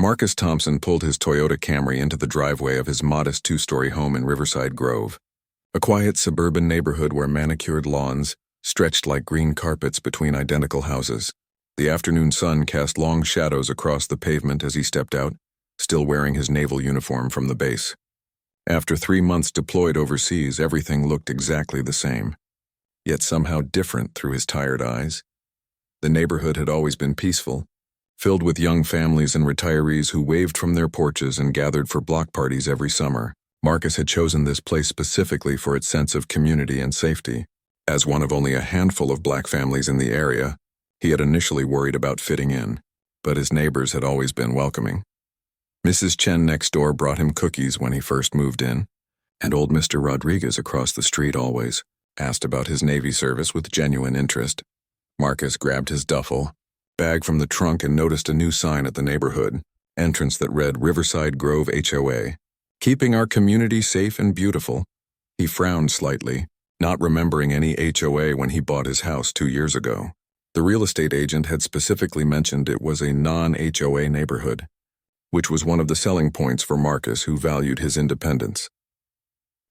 Marcus Thompson pulled his Toyota Camry into the driveway of his modest two-story home in Riverside Grove, a quiet suburban neighborhood where manicured lawns stretched like green carpets between identical houses. The afternoon sun cast long shadows across the pavement as he stepped out, still wearing his naval uniform from the base. After 3 months deployed overseas, everything looked exactly the same, yet somehow different through his tired eyes. The neighborhood had always been peaceful, filled with young families and retirees who waved from their porches and gathered for block parties every summer. Marcus had chosen this place specifically for its sense of community and safety. As one of only a handful of black families in the area, he had initially worried about fitting in, but his neighbors had always been welcoming. Mrs. Chen next door brought him cookies when he first moved in, and old Mr. Rodriguez across the street always asked about his Navy service with genuine interest. Marcus grabbed his duffel bag from the trunk and noticed a new sign at the neighborhood entrance that read Riverside Grove HOA, keeping our community safe and beautiful. He frowned slightly, not remembering any HOA when he bought his house 2 years ago. The real estate agent had specifically mentioned it was a non-HOA neighborhood, which was one of the selling points for Marcus, who valued his independence.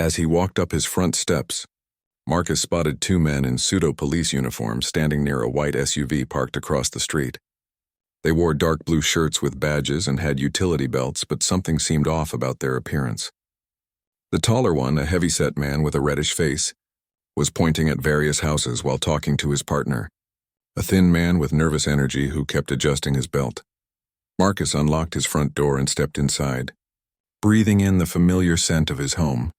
As he walked up his front steps, Marcus spotted 2 men in pseudo-police uniforms standing near a white SUV parked across the street. They wore dark blue shirts with badges and had utility belts, but something seemed off about their appearance. The taller one, a heavy-set man with a reddish face, was pointing at various houses while talking to his partner, a thin man with nervous energy who kept adjusting his belt. Marcus unlocked his front door and stepped inside, breathing in the familiar scent of his home.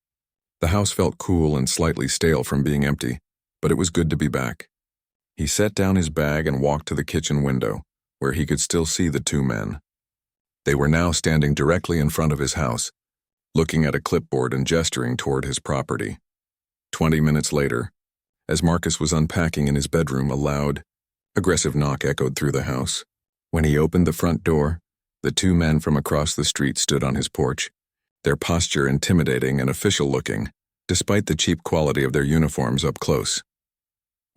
The house felt cool and slightly stale from being empty, but it was good to be back. He set down his bag and walked to the kitchen window, where he could still see the 2 men. They were now standing directly in front of his house, looking at a clipboard and gesturing toward his property. 20 minutes later, as Marcus was unpacking in his bedroom, a loud, aggressive knock echoed through the house. When he opened the front door, the 2 men from across the street stood on his porch, their posture intimidating and official-looking, despite the cheap quality of their uniforms up close.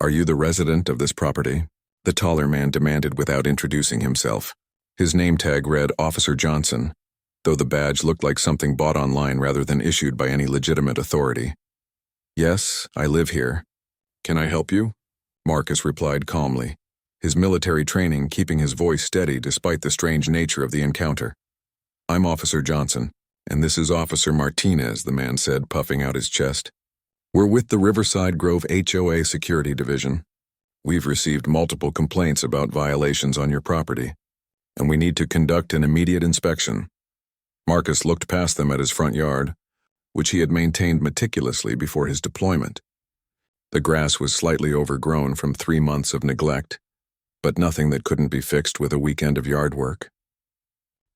"Are you the resident of this property?" the taller man demanded without introducing himself. His name tag read Officer Johnson, though the badge looked like something bought online rather than issued by any legitimate authority. "Yes, I live here. Can I help you?" Marcus replied calmly, his military training keeping his voice steady despite the strange nature of the encounter. "I'm Officer Johnson, and this is Officer Martinez," the man said, puffing out his chest. "We're with the Riverside Grove HOA Security Division. We've received multiple complaints about violations on your property, and we need to conduct an immediate inspection." Marcus looked past them at his front yard, which he had maintained meticulously before his deployment. The grass was slightly overgrown from 3 months of neglect, but nothing that couldn't be fixed with a weekend of yard work.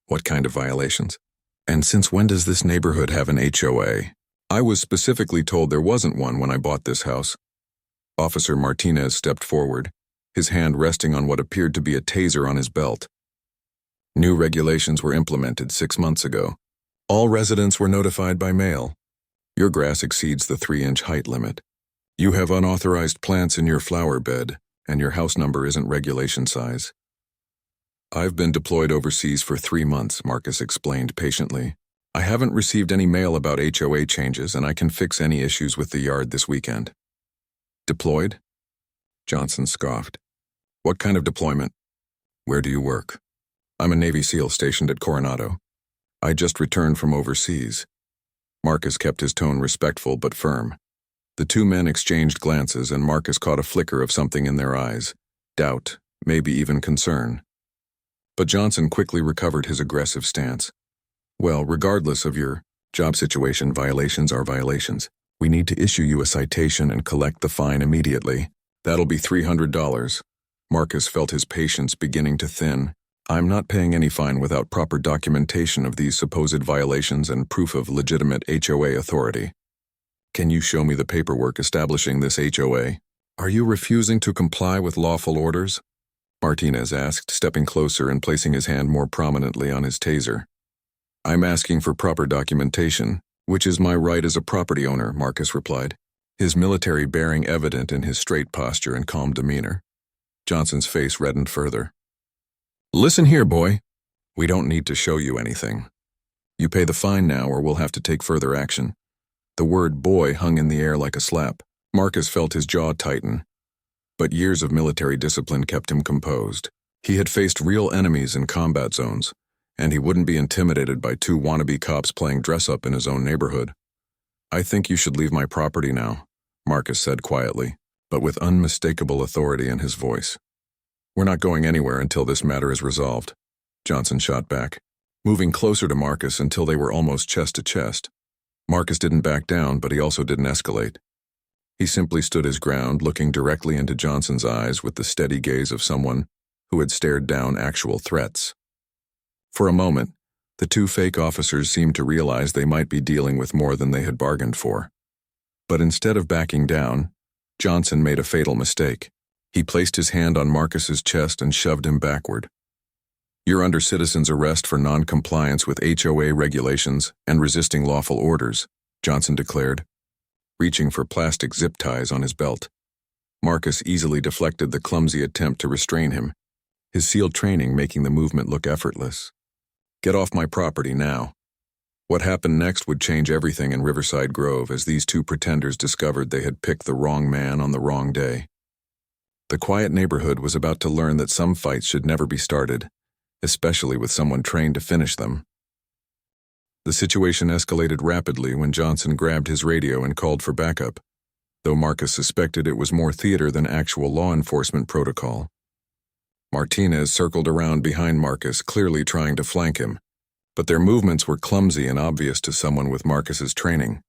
"What kind of violations? And since when does this neighborhood have an HOA? I was specifically told there wasn't one when I bought this house." Officer Martinez stepped forward, his hand resting on what appeared to be a taser on his belt. "New regulations were implemented 6 months ago. All residents were notified by mail. Your grass exceeds the 3-inch height limit. You have unauthorized plants in your flower bed, and your house number isn't regulation size." "I've been deployed overseas for 3 months," Marcus explained patiently. "I haven't received any mail about HOA changes, and I can fix any issues with the yard this weekend." "Deployed?" Johnson scoffed. "What kind of deployment? Where do you work?" "I'm a Navy SEAL stationed at Coronado. I just returned from overseas." Marcus kept his tone respectful but firm. The 2 men exchanged glances, and Marcus caught a flicker of something in their eyes, doubt, maybe even concern. But Johnson quickly recovered his aggressive stance. "Well, regardless of your job situation, violations are violations. We need to issue you a citation and collect the fine immediately. That'll be $300. Marcus felt his patience beginning to thin. "I'm not paying any fine without proper documentation of these supposed violations and proof of legitimate HOA authority." "Can you show me the paperwork establishing this HOA? Are you refusing to comply with lawful orders?" Martinez asked, stepping closer and placing his hand more prominently on his taser. "I'm asking for proper documentation, which is my right as a property owner," Marcus replied, his military bearing evident in his straight posture and calm demeanor. Johnson's face reddened further. "Listen here, boy. We don't need to show you anything. You pay the fine now or we'll have to take further action." The word boy hung in the air like a slap. Marcus felt his jaw tighten, but years of military discipline kept him composed. He had faced real enemies in combat zones, and he wouldn't be intimidated by two wannabe cops playing dress-up in his own neighborhood. "I think you should leave my property now," Marcus said quietly, but with unmistakable authority in his voice. "We're not going anywhere until this matter is resolved," Johnson shot back, moving closer to Marcus until they were almost chest to chest. Marcus didn't back down, but he also didn't escalate. He simply stood his ground, looking directly into Johnson's eyes with the steady gaze of someone who had stared down actual threats. For a moment, the two fake officers seemed to realize they might be dealing with more than they had bargained for. But instead of backing down, Johnson made a fatal mistake. He placed his hand on Marcus's chest and shoved him backward. "You're under citizen's arrest for non-compliance with HOA regulations and resisting lawful orders," Johnson declared, reaching for plastic zip ties on his belt. Marcus easily deflected the clumsy attempt to restrain him, his SEAL training making the movement look effortless. "Get off my property now." What happened next would change everything in Riverside Grove as these two pretenders discovered they had picked the wrong man on the wrong day. The quiet neighborhood was about to learn that some fights should never be started, especially with someone trained to finish them. The situation escalated rapidly when Johnson grabbed his radio and called for backup, though Marcus suspected it was more theater than actual law enforcement protocol. Martinez circled around behind Marcus, clearly trying to flank him, but their movements were clumsy and obvious to someone with Marcus's training.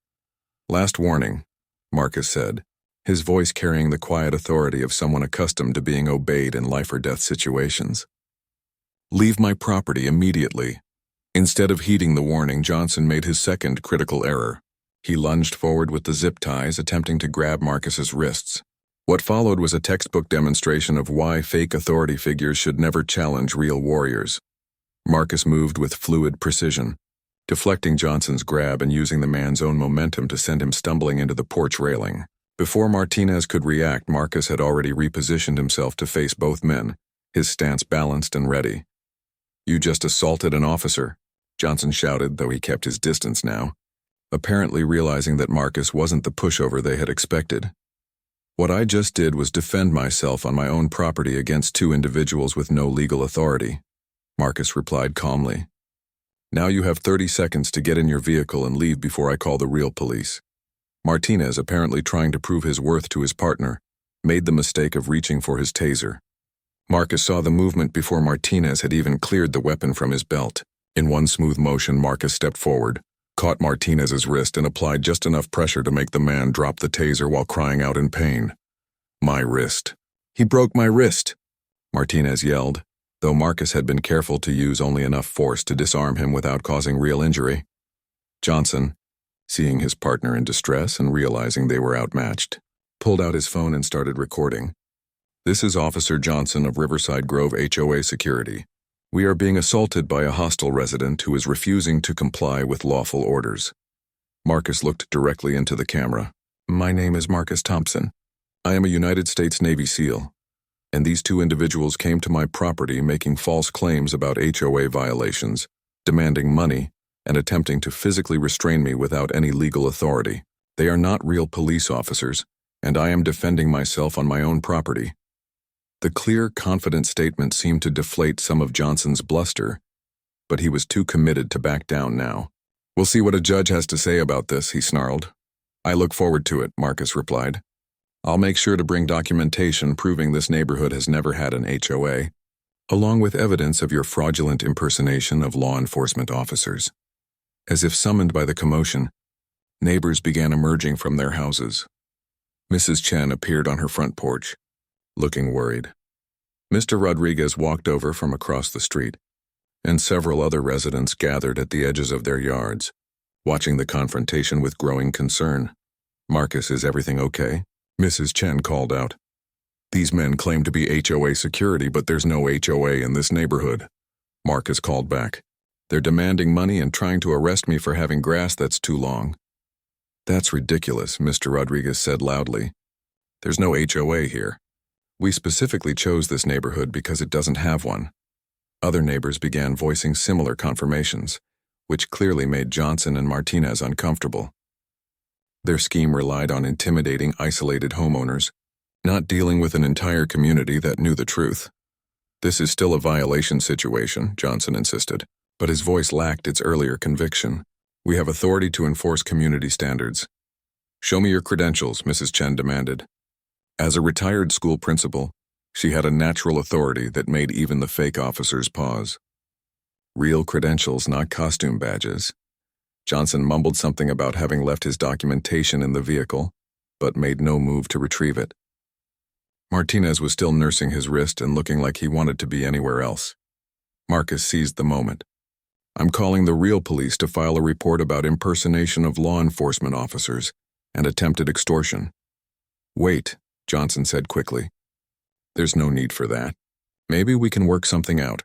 "Last warning," Marcus said, his voice carrying the quiet authority of someone accustomed to being obeyed in life-or-death situations. "Leave my property immediately." Instead of heeding the warning, Johnson made his second critical error. He lunged forward with the zip ties, attempting to grab Marcus's wrists. What followed was a textbook demonstration of why fake authority figures should never challenge real warriors. Marcus moved with fluid precision, deflecting Johnson's grab and using the man's own momentum to send him stumbling into the porch railing. Before Martinez could react, Marcus had already repositioned himself to face both men, his stance balanced and ready. "You just assaulted an officer," Johnson shouted, though he kept his distance now, apparently realizing that Marcus wasn't the pushover they had expected. "What I just did was defend myself on my own property against two individuals with no legal authority," Marcus replied calmly. "Now you have 30 seconds to get in your vehicle and leave before I call the real police." Martinez, apparently trying to prove his worth to his partner, made the mistake of reaching for his taser. Marcus saw the movement before Martinez had even cleared the weapon from his belt. In one smooth motion, Marcus stepped forward, caught Martinez's wrist and applied just enough pressure to make the man drop the taser while crying out in pain. "My wrist. He broke my wrist," Martinez yelled, though Marcus had been careful to use only enough force to disarm him without causing real injury. Johnson, seeing his partner in distress and realizing they were outmatched, pulled out his phone and started recording. "This is Officer Johnson of Riverside Grove HOA Security. We are being assaulted by a hostile resident who is refusing to comply with lawful orders." Marcus looked directly into the camera. "My name is Marcus Thompson. I am a United States Navy SEAL, and these two individuals came to my property making false claims about HOA violations, demanding money, and attempting to physically restrain me without any legal authority. They are not real police officers, and I am defending myself on my own property." The clear, confident statement seemed to deflate some of Johnson's bluster, but he was too committed to back down now. "We'll see what a judge has to say about this," he snarled. "I look forward to it," Marcus replied. "I'll make sure to bring documentation proving this neighborhood has never had an HOA, along with evidence of your fraudulent impersonation of law enforcement officers." As if summoned by the commotion, neighbors began emerging from their houses. Mrs. Chen appeared on her front porch, looking worried. Mr. Rodriguez walked over from across the street, and several other residents gathered at the edges of their yards, watching the confrontation with growing concern. "Marcus, is everything okay?" Mrs. Chen called out. "These men claim to be HOA security, but there's no HOA in this neighborhood," Marcus called back. "They're demanding money and trying to arrest me for having grass that's too long." "That's ridiculous," Mr. Rodriguez said loudly. "There's no HOA here. We specifically chose this neighborhood because it doesn't have one." Other neighbors began voicing similar confirmations, which clearly made Johnson and Martinez uncomfortable. Their scheme relied on intimidating isolated homeowners, not dealing with an entire community that knew the truth. "This is still a violation situation," Johnson insisted, but his voice lacked its earlier conviction. "We have authority to enforce community standards." "Show me your credentials," Mrs. Chen demanded. As a retired school principal, she had a natural authority that made even the fake officers pause. Real credentials, not costume badges. Johnson mumbled something about having left his documentation in the vehicle, but made no move to retrieve it. Martinez was still nursing his wrist and looking like he wanted to be anywhere else. Marcus seized the moment. "I'm calling the real police to file a report about impersonation of law enforcement officers and attempted extortion." "Wait," Johnson said quickly. "There's no need for that. Maybe we can work something out."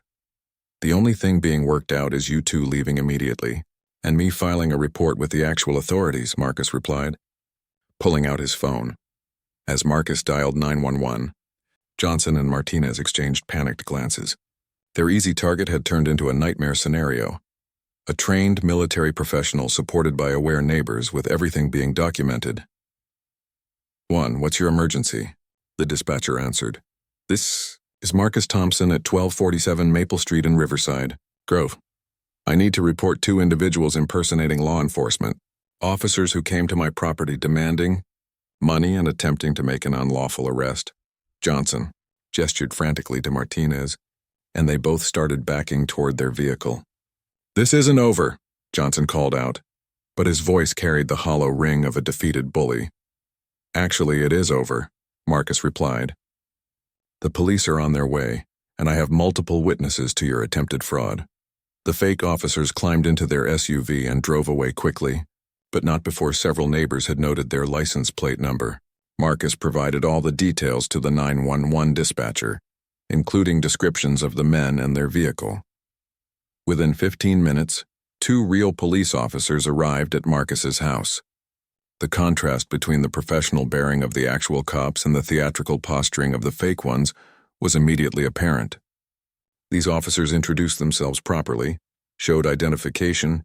"The only thing being worked out is you two leaving immediately, and me filing a report with the actual authorities," Marcus replied, pulling out his phone. As Marcus dialed 911, Johnson and Martinez exchanged panicked glances. Their easy target had turned into a nightmare scenario. A trained military professional supported by aware neighbors with everything being documented. "1, what's your emergency?" the dispatcher answered. "This is Marcus Thompson at 1247 Maple Street in Riverside, Grove. I need to report 2 individuals impersonating law enforcement, officers who came to my property demanding money and attempting to make an unlawful arrest." Johnson gestured frantically to Martinez, and they both started backing toward their vehicle. "This isn't over," Johnson called out, but his voice carried the hollow ring of a defeated bully. "Actually, it is over," Marcus replied. "The police are on their way, and I have multiple witnesses to your attempted fraud." The fake officers climbed into their SUV and drove away quickly, but not before several neighbors had noted their license plate number. Marcus provided all the details to the 911 dispatcher, including descriptions of the men and their vehicle. Within 15 minutes, 2 real police officers arrived at Marcus's house. The contrast between the professional bearing of the actual cops and the theatrical posturing of the fake ones was immediately apparent. These officers introduced themselves properly, showed identification,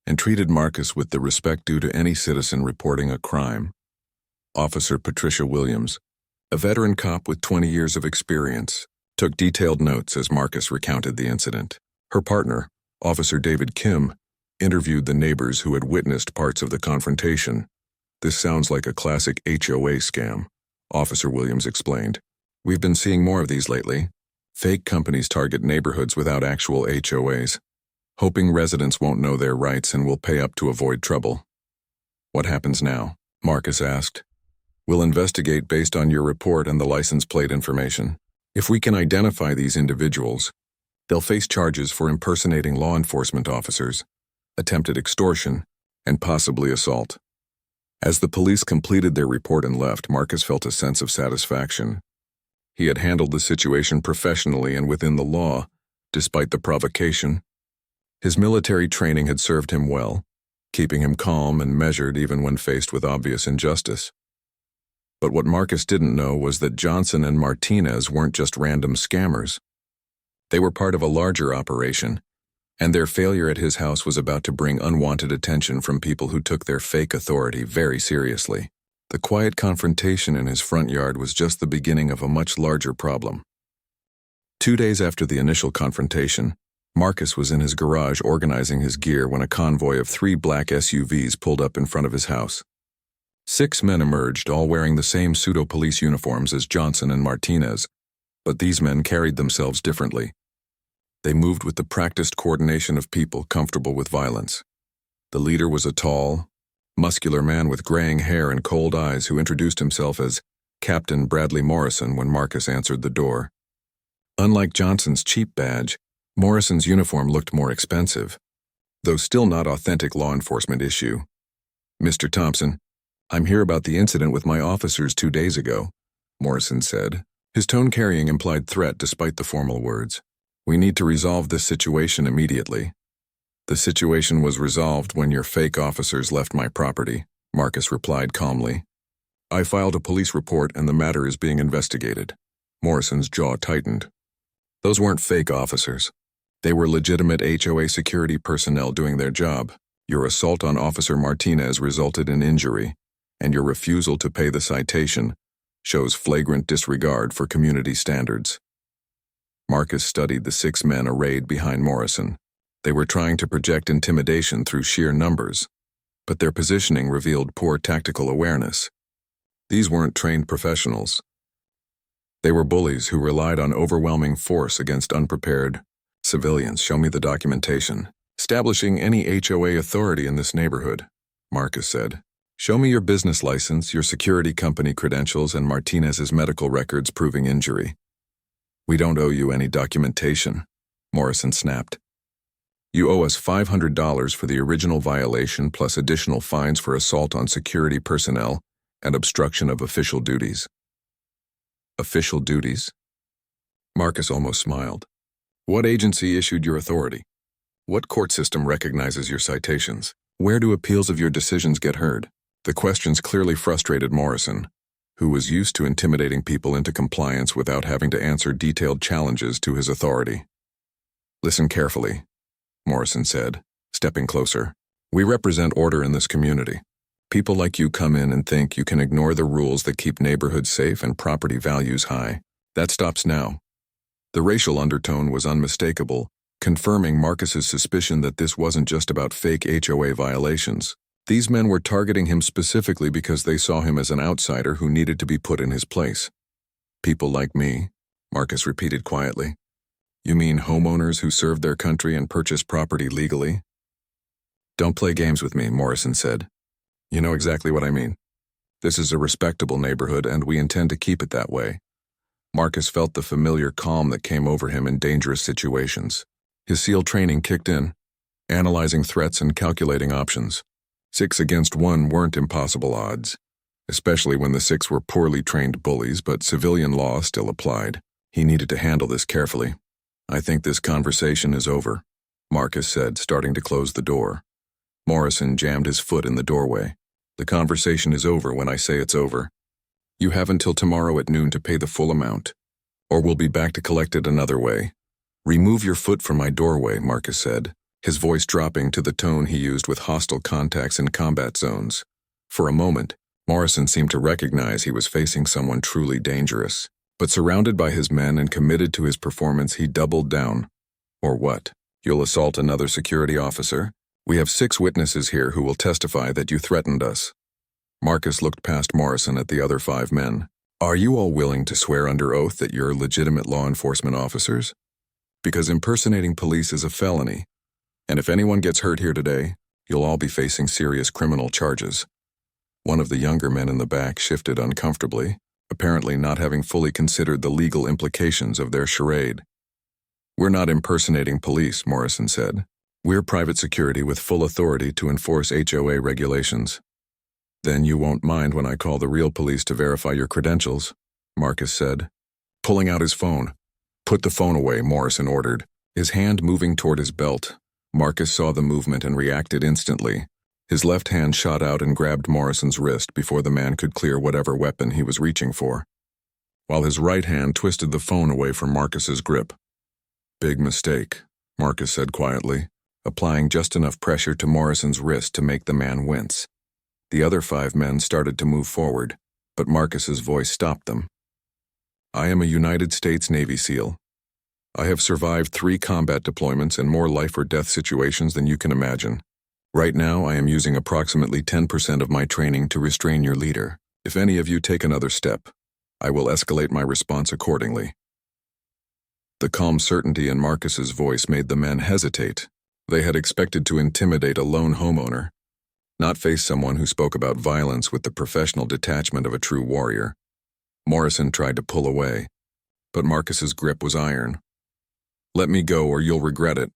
and treated Marcus with the respect due to any citizen reporting a crime. Officer Patricia Williams, a veteran cop with 20 years of experience, took detailed notes as Marcus recounted the incident. Her partner, Officer David Kim, interviewed the neighbors who had witnessed parts of the confrontation. "This sounds like a classic HOA scam," Officer Williams explained. "We've been seeing more of these lately. Fake companies target neighborhoods without actual HOAs, hoping residents won't know their rights and will pay up to avoid trouble." "What happens now?" Marcus asked. "We'll investigate based on your report and the license plate information. If we can identify these individuals, they'll face charges for impersonating law enforcement officers, attempted extortion, and possibly assault." As the police completed their report and left, Marcus felt a sense of satisfaction. He had handled the situation professionally and within the law, despite the provocation. His military training had served him well, keeping him calm and measured even when faced with obvious injustice. But what Marcus didn't know was that Johnson and Martinez weren't just random scammers. They were part of a larger operation, and their failure at his house was about to bring unwanted attention from people who took their fake authority very seriously. The quiet confrontation in his front yard was just the beginning of a much larger problem. 2 days after the initial confrontation, Marcus was in his garage organizing his gear when a convoy of 3 black SUVs pulled up in front of his house. 6 men emerged, all wearing the same pseudo-police uniforms as Johnson and Martinez, but these men carried themselves differently. They moved with the practiced coordination of people comfortable with violence. The leader was a tall, muscular man with graying hair and cold eyes who introduced himself as Captain Bradley Morrison when Marcus answered the door. Unlike Johnson's cheap badge, Morrison's uniform looked more expensive, though still not authentic law enforcement issue. "Mr. Thompson, I'm here about the incident with my officers 2 days ago," Morrison said, his tone carrying implied threat despite the formal words. "We need to resolve this situation immediately." "The situation was resolved when your fake officers left my property," Marcus replied calmly. "I filed a police report and the matter is being investigated." Morrison's jaw tightened. "Those weren't fake officers. They were legitimate HOA security personnel doing their job. Your assault on Officer Martinez resulted in injury, and your refusal to pay the citation shows flagrant disregard for community standards. Marcus studied the 6 men arrayed behind Morrison. They were trying to project intimidation through sheer numbers, but their positioning revealed poor tactical awareness. These weren't trained professionals. They were bullies who relied on overwhelming force against unprepared civilians. Show me the documentation establishing any HOA authority in this neighborhood, Marcus said. Show me your business license, your security company credentials, and Martinez's medical records proving injury. We don't owe you any documentation, Morrison snapped. You owe us $500 for the original violation plus additional fines for assault on security personnel and obstruction of official duties. Official duties? Marcus almost smiled. What agency issued your authority? What court system recognizes your citations? Where do appeals of your decisions get heard? The questions clearly frustrated Morrison, who was used to intimidating people into compliance without having to answer detailed challenges to his authority. Listen carefully, Morrison said, stepping closer. We represent order in this community. People like you come in and think you can ignore the rules that keep neighborhoods safe and property values high. That stops now. The racial undertone was unmistakable, confirming Marcus's suspicion that this wasn't just about fake HOA violations. These men were targeting him specifically because they saw him as an outsider who needed to be put in his place. People like me, Marcus repeated quietly. You mean homeowners who served their country and purchased property legally? Don't play games with me, Morrison said. You know exactly what I mean. This is a respectable neighborhood, and we intend to keep it that way. Marcus felt the familiar calm that came over him in dangerous situations. His SEAL training kicked in, analyzing threats and calculating options. 6 against 1 weren't impossible odds, especially when the 6 were poorly trained bullies, but civilian law still applied. He needed to handle this carefully. I think this conversation is over, Marcus said, starting to close the door. Morrison jammed his foot in the doorway. The conversation is over when I say it's over. You have until tomorrow at noon to pay the full amount, or we'll be back to collect it another way. Remove your foot from my doorway, Marcus said, his voice dropping to the tone he used with hostile contacts in combat zones. For a moment, Morrison seemed to recognize he was facing someone truly dangerous. But surrounded by his men and committed to his performance, he doubled down. Or what? You'll assault another security officer? We have 6 witnesses here who will testify that you threatened us. Marcus looked past Morrison at the other 5 men. Are you all willing to swear under oath that you're legitimate law enforcement officers? Because impersonating police is a felony, and if anyone gets hurt here today, you'll all be facing serious criminal charges. One of the younger men in the back shifted uncomfortably, apparently not having fully considered the legal implications of their charade. We're not impersonating police, Morrison said. We're private security with full authority to enforce HOA regulations. Then you won't mind when I call the real police to verify your credentials, Marcus said, pulling out his phone. Put the phone away, Morrison ordered, his hand moving toward his belt. Marcus saw the movement and reacted instantly. His left hand shot out and grabbed Morrison's wrist before the man could clear whatever weapon he was reaching for, while his right hand twisted the phone away from Marcus's grip. Big mistake, Marcus said quietly, applying just enough pressure to Morrison's wrist to make the man wince. The other 5 men started to move forward, but Marcus's voice stopped them. I am a United States Navy SEAL. I have survived 3 combat deployments and more life-or-death situations than you can imagine. Right now, I am using approximately 10% of my training to restrain your leader. If any of you take another step, I will escalate my response accordingly. The calm certainty in Marcus's voice made the men hesitate. They had expected to intimidate a lone homeowner, not face someone who spoke about violence with the professional detachment of a true warrior. Morrison tried to pull away, but Marcus's grip was iron. Let me go or you'll regret it.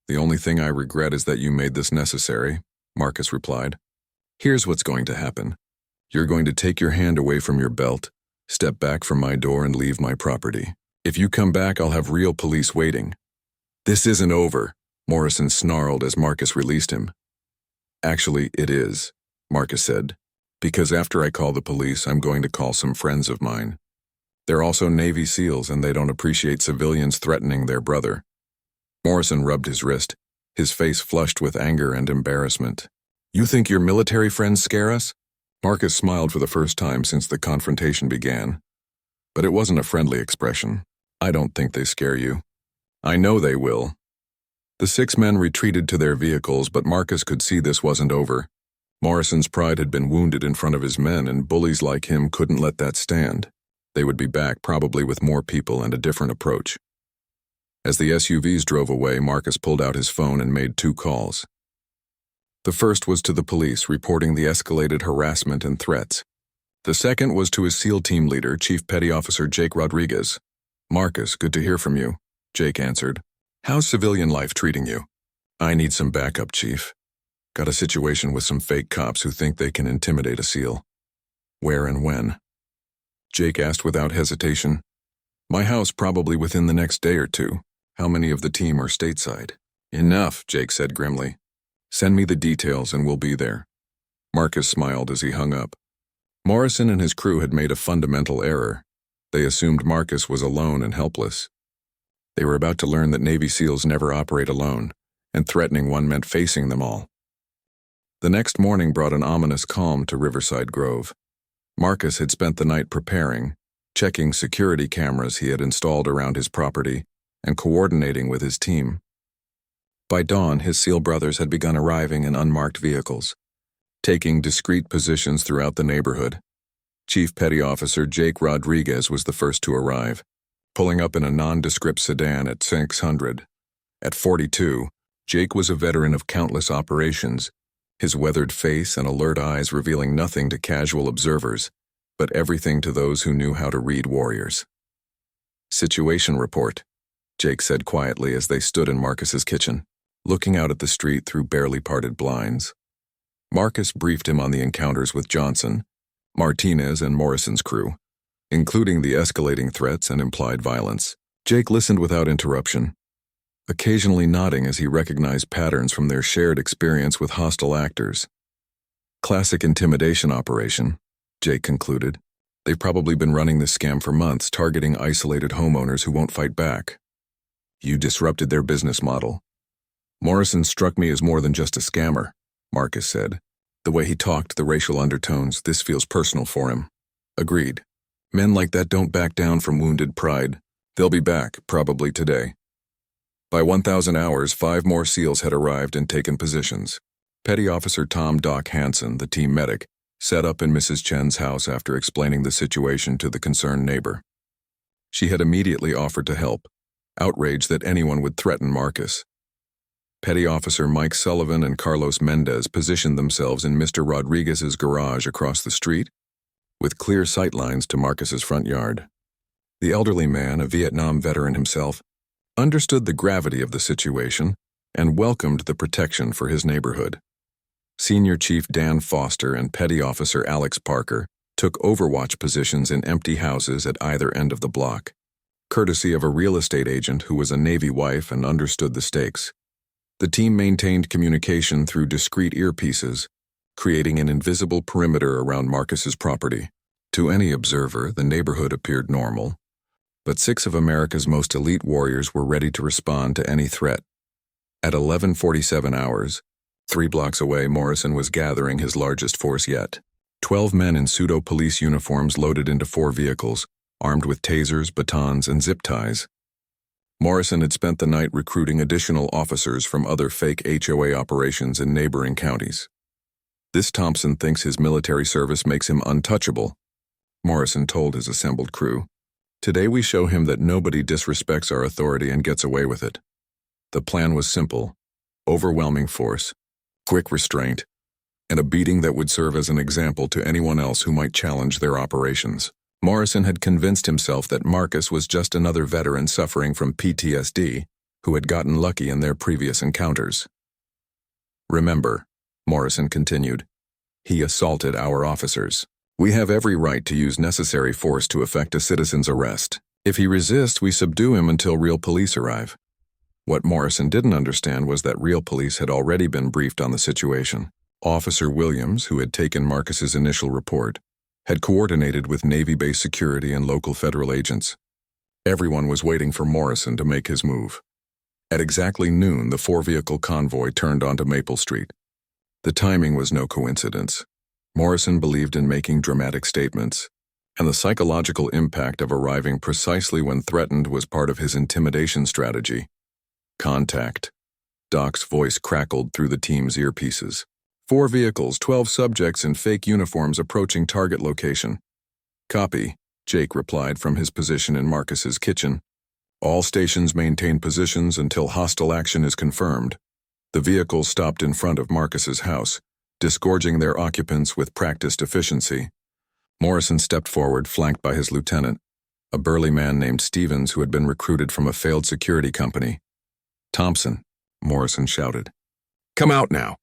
The only thing I regret is that you made this necessary, Marcus replied. Here's what's going to happen. You're going to take your hand away from your belt, step back from my door and leave my property. If you come back, I'll have real police waiting. This isn't over, Morrison snarled as Marcus released him. Actually, it is, Marcus said, because after I call the police, I'm going to call some friends of mine. They're also Navy SEALs and they don't appreciate civilians threatening their brother. Morrison rubbed his wrist, his face flushed with anger and embarrassment. "You think your military friends scare us?" Marcus smiled for the first time since the confrontation began. But it wasn't a friendly expression. "I don't think they scare you. I know they will." The 6 men retreated to their vehicles, but Marcus could see this wasn't over. Morrison's pride had been wounded in front of his men, and bullies like him couldn't let that stand. They would be back, probably with more people and a different approach. As the SUVs drove away, Marcus pulled out his phone and made 2 calls. The first was to the police, reporting the escalated harassment and threats. The second was to his SEAL team leader, Chief Petty Officer Jake Rodriguez. "Marcus, good to hear from you," Jake answered. "How's civilian life treating you?" "I need some backup, Chief. Got a situation with some fake cops who think they can intimidate a SEAL." "Where and when?" Jake asked without hesitation. "My house probably within the next day or 2. How many of the team are stateside?" "Enough," Jake said grimly. "Send me the details and we'll be there." Marcus smiled as he hung up. Morrison and his crew had made a fundamental error. They assumed Marcus was alone and helpless. They were about to learn that Navy SEALs never operate alone, and threatening one meant facing them all. The next morning brought an ominous calm to Riverside Grove. Marcus had spent the night preparing, checking security cameras he had installed around his property, and coordinating with his team. By dawn, his SEAL brothers had begun arriving in unmarked vehicles, taking discreet positions throughout the neighborhood. Chief Petty Officer Jake Rodriguez was the first to arrive, pulling up in a nondescript sedan at 600. At 42, Jake was a veteran of countless operations, his weathered face and alert eyes revealing nothing to casual observers, but everything to those who knew how to read warriors. "Situation report," Jake said quietly as they stood in Marcus's kitchen, looking out at the street through barely parted blinds. Marcus briefed him on the encounters with Johnson, Martinez, and Morrison's crew, including the escalating threats and implied violence. Jake listened without interruption, occasionally nodding as he recognized patterns from their shared experience with hostile actors. "Classic intimidation operation," Jake concluded. "They've probably been running this scam for months, targeting isolated homeowners who won't fight back." "You disrupted their business model." "Morrison struck me as more than just a scammer," Marcus said. "The way he talked, the racial undertones, this feels personal for him." "Agreed. Men like that don't back down from wounded pride. They'll be back, probably today." By 1,000 hours, 5 more SEALs had arrived and taken positions. Petty Officer Tom "Doc" Hansen, the team medic, set up in Mrs. Chen's house after explaining the situation to the concerned neighbor. She had immediately offered to help, outraged that anyone would threaten Marcus. Petty Officer Mike Sullivan and Carlos Mendez positioned themselves in Mr. Rodriguez's garage across the street, with clear sightlines to Marcus's front yard. The elderly man, a Vietnam veteran himself, understood the gravity of the situation and welcomed the protection for his neighborhood. Senior Chief Dan Foster and Petty Officer Alex Parker took overwatch positions in empty houses at either end of the block, courtesy of a real estate agent who was a Navy wife and understood the stakes. The team maintained communication through discreet earpieces, creating an invisible perimeter around Marcus's property. To any observer, the neighborhood appeared normal, but 6 of America's most elite warriors were ready to respond to any threat. At 11:47 hours, 3 blocks away, Morrison was gathering his largest force yet. 12 men in pseudo-police uniforms loaded into 4 vehicles, armed with tasers, batons, and zip ties. Morrison had spent the night recruiting additional officers from other fake HOA operations in neighboring counties. "This Thompson thinks his military service makes him untouchable," Morrison told his assembled crew. "Today we show him that nobody disrespects our authority and gets away with it." The plan was simple: overwhelming force, quick restraint, and a beating that would serve as an example to anyone else who might challenge their operations. Morrison had convinced himself that Marcus was just another veteran suffering from PTSD who had gotten lucky in their previous encounters. "Remember," Morrison continued, "he assaulted our officers. We have every right to use necessary force to effect a citizen's arrest. If he resists, we subdue him until real police arrive." What Morrison didn't understand was that real police had already been briefed on the situation. Officer Williams, who had taken Marcus's initial report, had coordinated with Navy-based security and local federal agents. Everyone was waiting for Morrison to make his move. At exactly noon, the four-vehicle convoy turned onto Maple Street. The timing was no coincidence. Morrison believed in making dramatic statements, and the psychological impact of arriving precisely when threatened was part of his intimidation strategy. Contact. Doc's voice crackled through the team's earpieces. 4 vehicles, 12 subjects in fake uniforms approaching target location. Copy, Jake replied from his position in Marcus's kitchen. All stations maintain positions until hostile action is confirmed. The vehicles stopped in front of Marcus's house, disgorging their occupants with practiced efficiency. Morrison stepped forward, flanked by his lieutenant, a burly man named Stevens who had been recruited from a failed security company. "Thompson," Morrison shouted. "Come out now.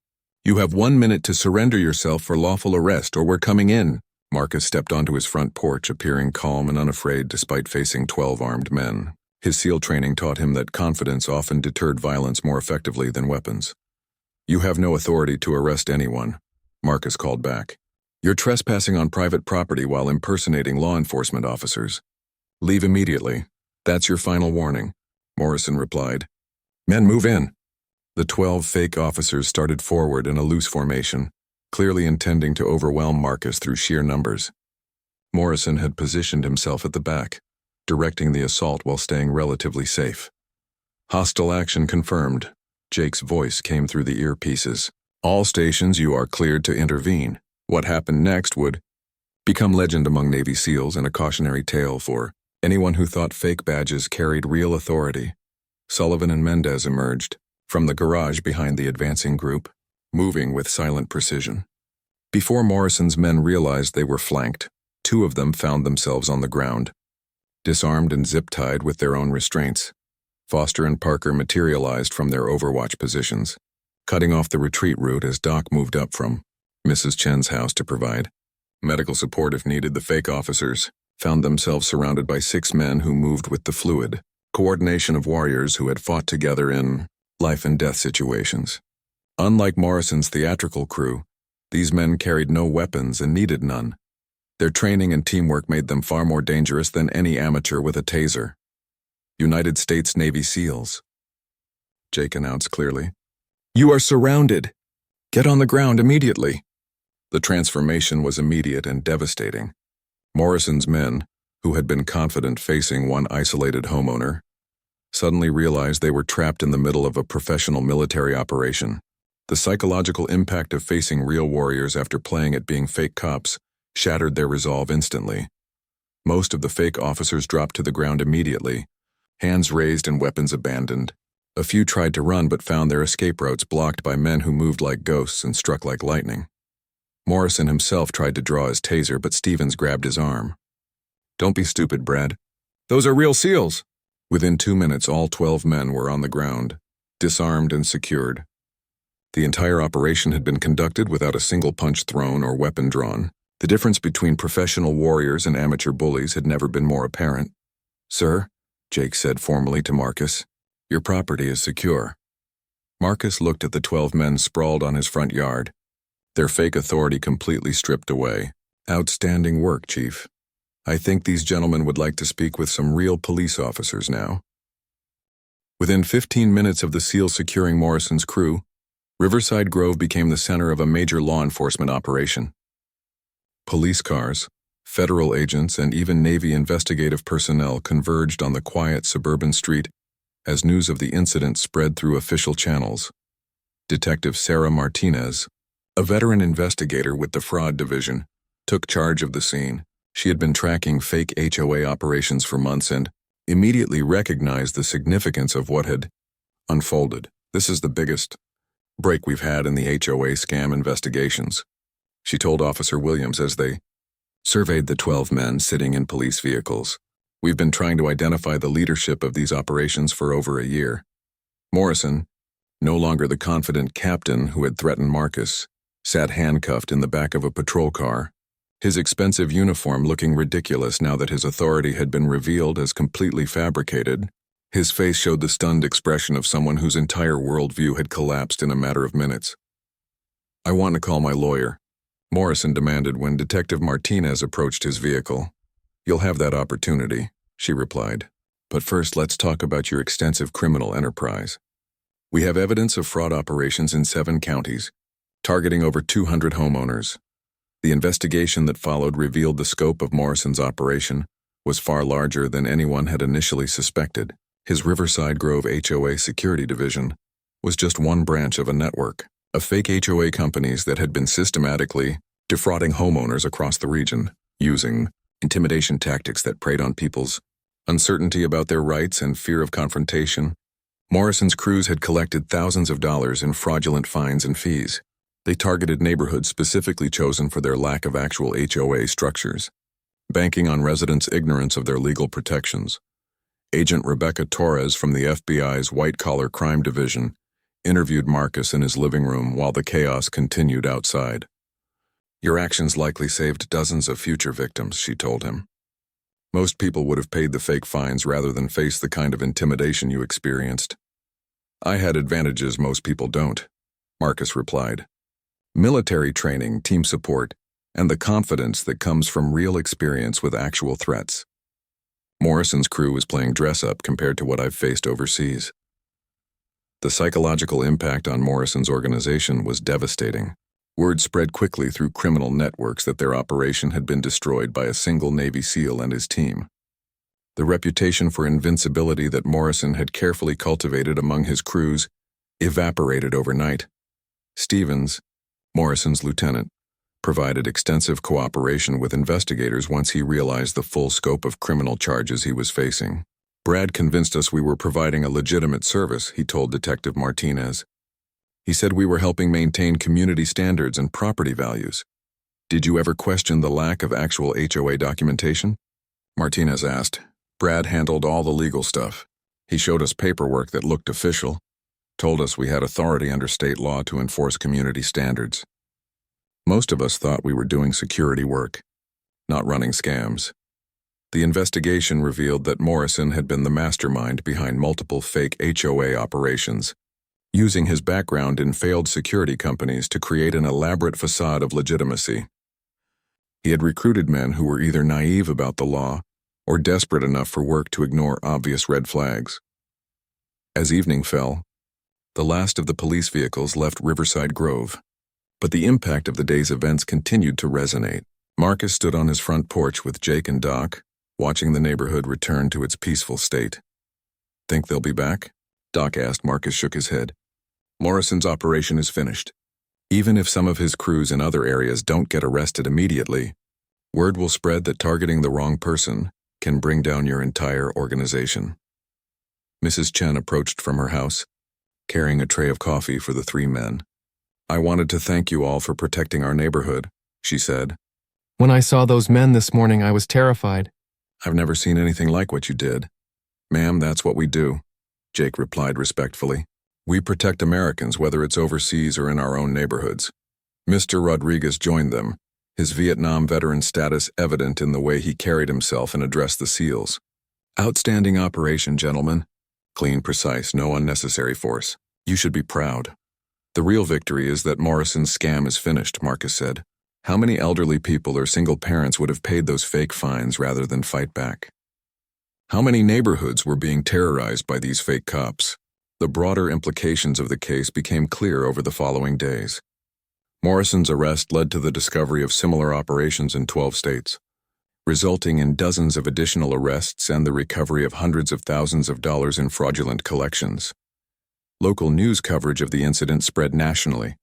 You have 1 minute to surrender yourself for lawful arrest or we're coming in." Marcus stepped onto his front porch, appearing calm and unafraid despite facing 12 armed men. His SEAL training taught him that confidence often deterred violence more effectively than weapons. "You have no authority to arrest anyone," Marcus called back. "You're trespassing on private property while impersonating law enforcement officers. Leave immediately. That's your final warning," Morrison replied. "Men, move in." The 12 fake officers started forward in a loose formation, clearly intending to overwhelm Marcus through sheer numbers. Morrison had positioned himself at the back, directing the assault while staying relatively safe. "Hostile action confirmed." Jake's voice came through the earpieces. "All stations, you are cleared to intervene." What happened next would become legend among Navy SEALs and a cautionary tale for anyone who thought fake badges carried real authority. Sullivan and Mendez emerged from the garage behind the advancing group, moving with silent precision. Before Morrison's men realized they were flanked, 2 of them found themselves on the ground, disarmed and zip-tied with their own restraints. Foster and Parker materialized from their overwatch positions, cutting off the retreat route as Doc moved up from Mrs. Chen's house to provide medical support if needed. The fake officers found themselves surrounded by 6 men who moved with the fluid coordination of warriors who had fought together in life-and-death situations. Unlike Morrison's theatrical crew, these men carried no weapons and needed none. Their training and teamwork made them far more dangerous than any amateur with a taser. "United States Navy SEALs," Jake announced clearly. "You are surrounded. Get on the ground immediately." The transformation was immediate and devastating. Morrison's men, who had been confident facing one isolated homeowner, suddenly realized they were trapped in the middle of a professional military operation. The psychological impact of facing real warriors after playing at being fake cops shattered their resolve instantly. Most of the fake officers dropped to the ground immediately, hands raised and weapons abandoned. A few tried to run but found their escape routes blocked by men who moved like ghosts and struck like lightning. Morrison himself tried to draw his taser, but Stevens grabbed his arm. "Don't be stupid, Brad. Those are real SEALs." Within 2 minutes, all 12 men were on the ground, disarmed and secured. The entire operation had been conducted without a single punch thrown or weapon drawn. The difference between professional warriors and amateur bullies had never been more apparent. "Sir," Jake said formally to Marcus, "your property is secure." Marcus looked at the 12 men sprawled on his front yard, their fake authority completely stripped away. "Outstanding work, Chief. I think these gentlemen would like to speak with some real police officers now." Within 15 minutes of the SEALs securing Morrison's crew, Riverside Grove became the center of a major law enforcement operation. Police cars, federal agents, and even Navy investigative personnel converged on the quiet suburban street as news of the incident spread through official channels. Detective Sarah Martinez, a veteran investigator with the Fraud Division, took charge of the scene. She had been tracking fake HOA operations for months and immediately recognized the significance of what had unfolded. "This is the biggest break we've had in the HOA scam investigations," she told Officer Williams as they surveyed the 12 men sitting in police vehicles. "We've been trying to identify the leadership of these operations for over a year." Morrison, no longer the confident captain who had threatened Marcus, sat handcuffed in the back of a patrol car, his expensive uniform looking ridiculous now that his authority had been revealed as completely fabricated. His face showed the stunned expression of someone whose entire worldview had collapsed in a matter of minutes. "I want to call my lawyer," Morrison demanded when Detective Martinez approached his vehicle. "You'll have that opportunity," she replied. But first, let's talk about your extensive criminal enterprise. We have evidence of fraud operations in 7 counties, targeting over 200 homeowners. The investigation that followed revealed the scope of Morrison's operation was far larger than anyone had initially suspected. His Riverside Grove HOA security division was just one branch of a network of fake HOA companies that had been systematically defrauding homeowners across the region, using intimidation tactics that preyed on people's uncertainty about their rights and fear of confrontation. Morrison's crews had collected thousands of dollars in fraudulent fines and fees. They targeted neighborhoods specifically chosen for their lack of actual HOA structures, banking on residents' ignorance of their legal protections. Agent Rebecca Torres from the FBI's White-Collar Crime Division interviewed Marcus in his living room while the chaos continued outside. "Your actions likely saved dozens of future victims," she told him. "Most people would have paid the fake fines rather than face the kind of intimidation you experienced." "I had advantages most people don't," Marcus replied. "Military training, team support, and the confidence that comes from real experience with actual threats. Morrison's crew was playing dress-up compared to what I've faced overseas." The psychological impact on Morrison's organization was devastating. Word spread quickly through criminal networks that their operation had been destroyed by a single Navy SEAL and his team. The reputation for invincibility that Morrison had carefully cultivated among his crews evaporated overnight. Stevens, Morrison's lieutenant, provided extensive cooperation with investigators once he realized the full scope of criminal charges he was facing. "Brad convinced us we were providing a legitimate service," he told Detective Martinez. "He said we were helping maintain community standards and property values." "Did you ever question the lack of actual HOA documentation?" Martinez asked. "Brad handled all the legal stuff. He showed us paperwork that looked official, told us we had authority under state law to enforce community standards. Most of us thought we were doing security work, not running scams." The investigation revealed that Morrison had been the mastermind behind multiple fake HOA operations, using his background in failed security companies to create an elaborate facade of legitimacy. He had recruited men who were either naive about the law or desperate enough for work to ignore obvious red flags. As evening fell, the last of the police vehicles left Riverside Grove, but the impact of the day's events continued to resonate. Marcus stood on his front porch with Jake and Doc, watching the neighborhood return to its peaceful state. "Think they'll be back?" Doc asked. Marcus shook his head. "Morrison's operation is finished. Even if some of his crews in other areas don't get arrested immediately, word will spread that targeting the wrong person can bring down your entire organization." Mrs. Chen approached from her house, carrying a tray of coffee for the 3 men. "I wanted to thank you all for protecting our neighborhood," she said. "When I saw those men this morning, I was terrified." "I've never seen anything like what you did." "Ma'am, that's what we do," Jake replied respectfully. "We protect Americans, whether it's overseas or in our own neighborhoods." Mr. Rodriguez joined them, his Vietnam veteran status evident in the way he carried himself and addressed the SEALs. "Outstanding operation, gentlemen. Clean, precise, no unnecessary force. You should be proud." "The real victory is that Morrison's scam is finished," Marcus said. "How many elderly people or single parents would have paid those fake fines rather than fight back? How many neighborhoods were being terrorized by these fake cops?" The broader implications of the case became clear over the following days. Morrison's arrest led to the discovery of similar operations in 12 states, resulting in dozens of additional arrests and the recovery of hundreds of thousands of dollars in fraudulent collections. Local news coverage of the incident spread nationally,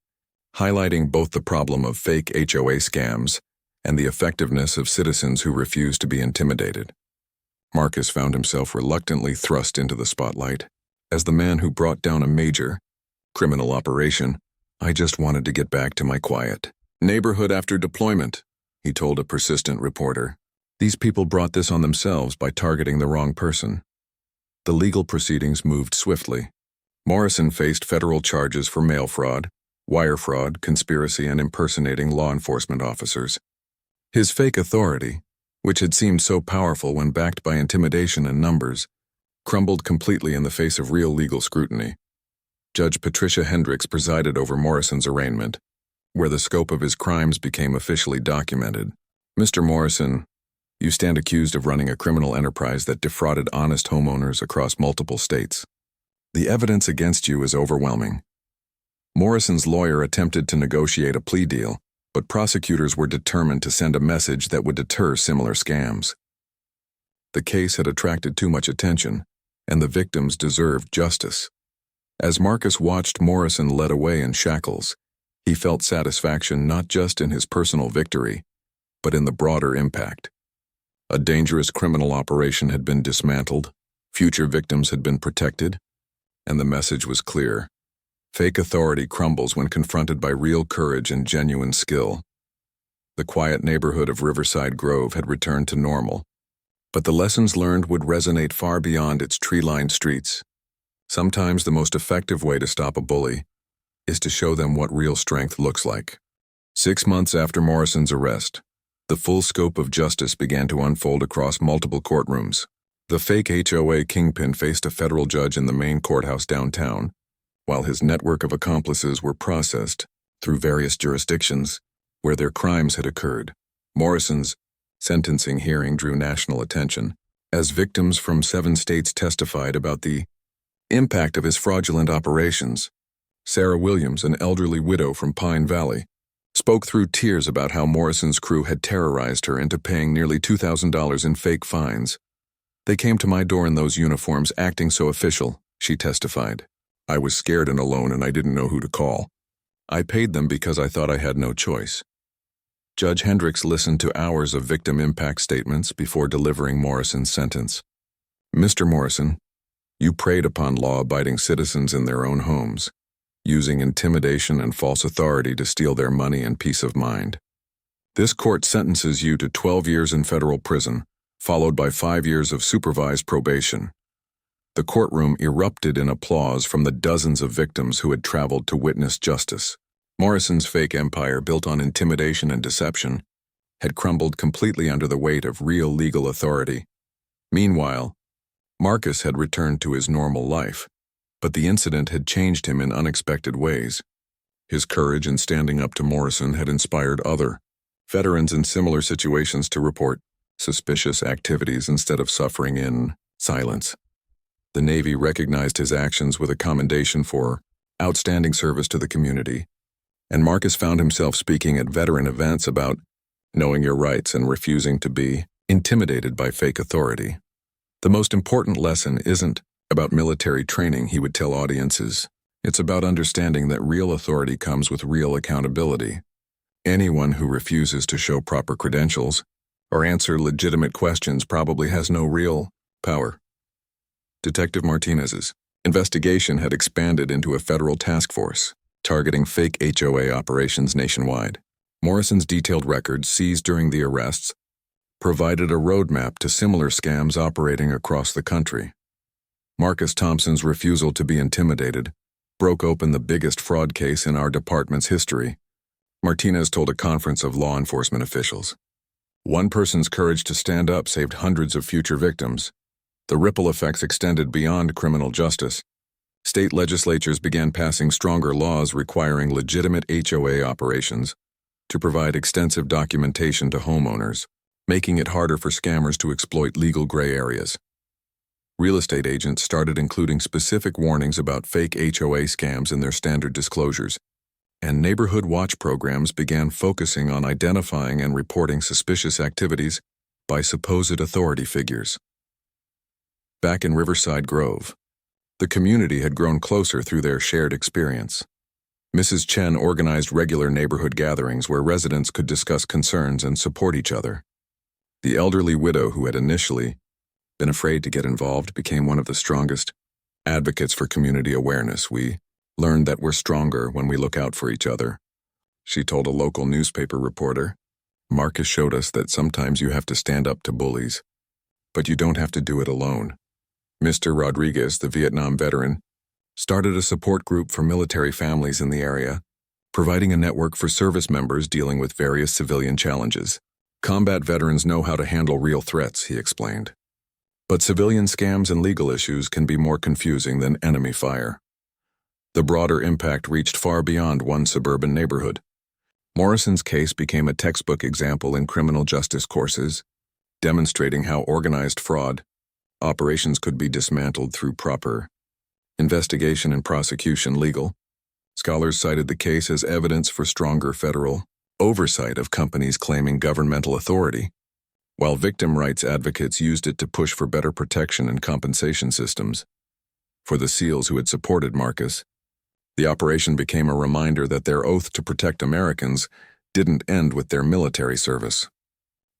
highlighting both the problem of fake HOA scams and the effectiveness of citizens who refused to be intimidated. Marcus found himself reluctantly thrust into the spotlight. As the man who brought down a major criminal operation, "I just wanted to get back to my quiet neighborhood after deployment," he told a persistent reporter. "These people brought this on themselves by targeting the wrong person." The legal proceedings moved swiftly. Morrison faced federal charges for mail fraud, wire fraud, conspiracy, and impersonating law enforcement officers. His fake authority, which had seemed so powerful when backed by intimidation and numbers, crumbled completely in the face of real legal scrutiny. Judge Patricia Hendricks presided over Morrison's arraignment, where the scope of his crimes became officially documented. "Mr. Morrison, You stand accused of running a criminal enterprise that defrauded honest homeowners across multiple states. The evidence against you is overwhelming. Morrison's lawyer attempted to negotiate a plea deal, but prosecutors were determined to send a message that would deter similar scams. The case had attracted too much attention, and the victims deserved justice. As Marcus watched Morrison led away in shackles, he felt satisfaction not just in his personal victory, but in the broader impact. A dangerous criminal operation had been dismantled, future victims had been protected, and the message was clear. Fake authority crumbles when confronted by real courage and genuine skill. The quiet neighborhood of Riverside Grove had returned to normal, but the lessons learned would resonate far beyond its tree-lined streets. Sometimes the most effective way to stop a bully is to show them what real strength looks like. 6 months after Morrison's arrest, the full scope of justice began to unfold across multiple courtrooms. The fake HOA kingpin faced a federal judge in the main courthouse downtown, while his network of accomplices were processed through various jurisdictions where their crimes had occurred. Morrison's sentencing hearing drew national attention, as victims from 7 states testified about the impact of his fraudulent operations. Sarah Williams, an elderly widow from Pine Valley, spoke through tears about how Morrison's crew had terrorized her into paying nearly $2,000 in fake fines. "They came to my door in those uniforms acting so official," she testified. "I was scared and alone and I didn't know who to call. I paid them because I thought I had no choice." Judge Hendricks listened to hours of victim impact statements before delivering Morrison's sentence. "Mr. Morrison, you preyed upon law-abiding citizens in their own homes, using intimidation and false authority to steal their money and peace of mind. This court sentences you to 12 years in federal prison, followed by 5 years of supervised probation." The courtroom erupted in applause from the dozens of victims who had traveled to witness justice. Morrison's fake empire, built on intimidation and deception, had crumbled completely under the weight of real legal authority. Meanwhile, Marcus had returned to his normal life, but the incident had changed him in unexpected ways. His courage in standing up to Morrison had inspired other veterans in similar situations to report suspicious activities instead of suffering in silence. The Navy recognized his actions with a commendation for outstanding service to the community, and Marcus found himself speaking at veteran events about knowing your rights and refusing to be intimidated by fake authority. The most important lesson isn't about military training, he would tell audiences. It's about understanding that real authority comes with real accountability. Anyone who refuses to show proper credentials or answer legitimate questions probably has no real power. Detective Martinez's investigation had expanded into a federal task force, targeting fake HOA operations nationwide. Morrison's detailed records seized during the arrests provided a roadmap to similar scams operating across the country. Marcus Thompson's refusal to be intimidated broke open the biggest fraud case in our department's history, Martinez told a conference of law enforcement officials. One person's courage to stand up saved hundreds of future victims. The ripple effects extended beyond criminal justice. State legislatures began passing stronger laws requiring legitimate HOA operations to provide extensive documentation to homeowners, making it harder for scammers to exploit legal gray areas. Real estate agents started including specific warnings about fake HOA scams in their standard disclosures, and neighborhood watch programs began focusing on identifying and reporting suspicious activities by supposed authority figures. Back in Riverside Grove, the community had grown closer through their shared experience. Mrs. Chen organized regular neighborhood gatherings where residents could discuss concerns and support each other. The elderly widow who had initially been afraid to get involved became one of the strongest advocates for community awareness. "We learned that we're stronger when we look out for each other," she told a local newspaper reporter. "Marcus showed us that sometimes you have to stand up to bullies, but you don't have to do it alone." Mr. Rodriguez, the Vietnam veteran, started a support group for military families in the area, providing a network for service members dealing with various civilian challenges. "Combat veterans know how to handle real threats," he explained. "But civilian scams and legal issues can be more confusing than enemy fire." The broader impact reached far beyond one suburban neighborhood. Morrison's case became a textbook example in criminal justice courses, demonstrating how organized fraud operations could be dismantled through proper investigation and prosecution. Legal scholars cited the case as evidence for stronger federal oversight of companies claiming governmental authority, while victim rights advocates used it to push for better protection and compensation systems. For the SEALs who had supported Marcus, the operation became a reminder that their oath to protect Americans didn't end with their military service.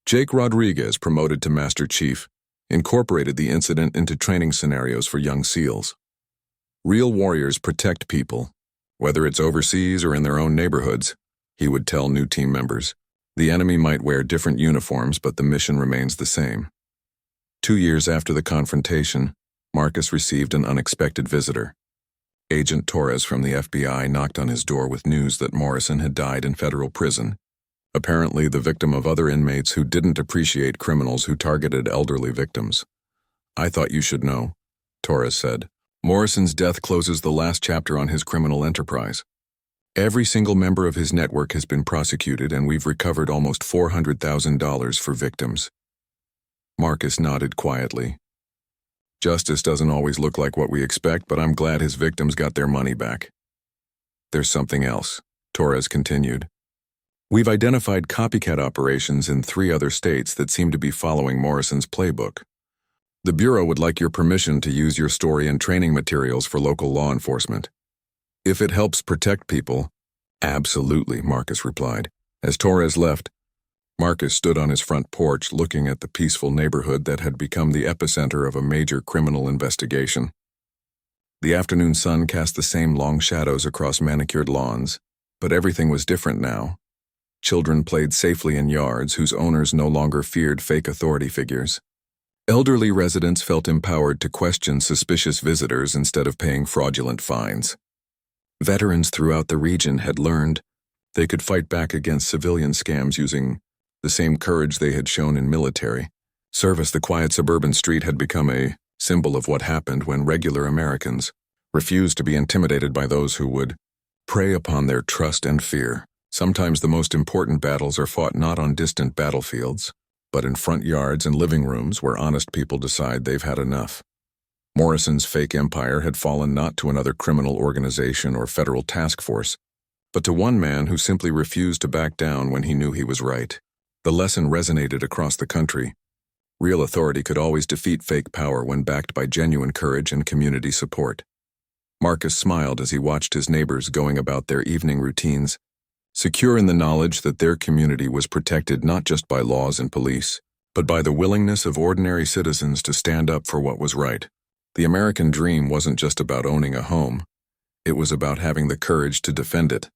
Jake Rodriguez, promoted to Master Chief, incorporated the incident into training scenarios for young SEALs. Real warriors protect people, whether it's overseas or in their own neighborhoods, he would tell new team members. The enemy might wear different uniforms, but the mission remains the same. 2 years after the confrontation, Marcus received an unexpected visitor. Agent Torres from the FBI knocked on his door with news that Morrison had died in federal prison, apparently the victim of other inmates who didn't appreciate criminals who targeted elderly victims. "I thought you should know," Torres said. "Morrison's death closes the last chapter on his criminal enterprise. Every single member of his network has been prosecuted, and we've recovered almost $400,000 for victims." Marcus nodded quietly. "Justice doesn't always look like what we expect, but I'm glad his victims got their money back." "There's something else," Torres continued. "We've identified copycat operations in 3 other states that seem to be following Morrison's playbook. The Bureau would like your permission to use your story and training materials for local law enforcement. If it helps protect people." "Absolutely," Marcus replied. As Torres left, Marcus stood on his front porch looking at the peaceful neighborhood that had become the epicenter of a major criminal investigation. The afternoon sun cast the same long shadows across manicured lawns, but everything was different now. Children played safely in yards whose owners no longer feared fake authority figures. Elderly residents felt empowered to question suspicious visitors instead of paying fraudulent fines. Veterans throughout the region had learned they could fight back against civilian scams using the same courage they had shown in military service. The quiet suburban street had become a symbol of what happened when regular Americans refused to be intimidated by those who would prey upon their trust and fear. Sometimes the most important battles are fought not on distant battlefields, but in front yards and living rooms where honest people decide they've had enough. Morrison's fake empire had fallen not to another criminal organization or federal task force, but to one man who simply refused to back down when he knew he was right. The lesson resonated across the country. Real authority could always defeat fake power when backed by genuine courage and community support. Marcus smiled as he watched his neighbors going about their evening routines, secure in the knowledge that their community was protected not just by laws and police, but by the willingness of ordinary citizens to stand up for what was right. The American dream wasn't just about owning a home. It was about having the courage to defend it.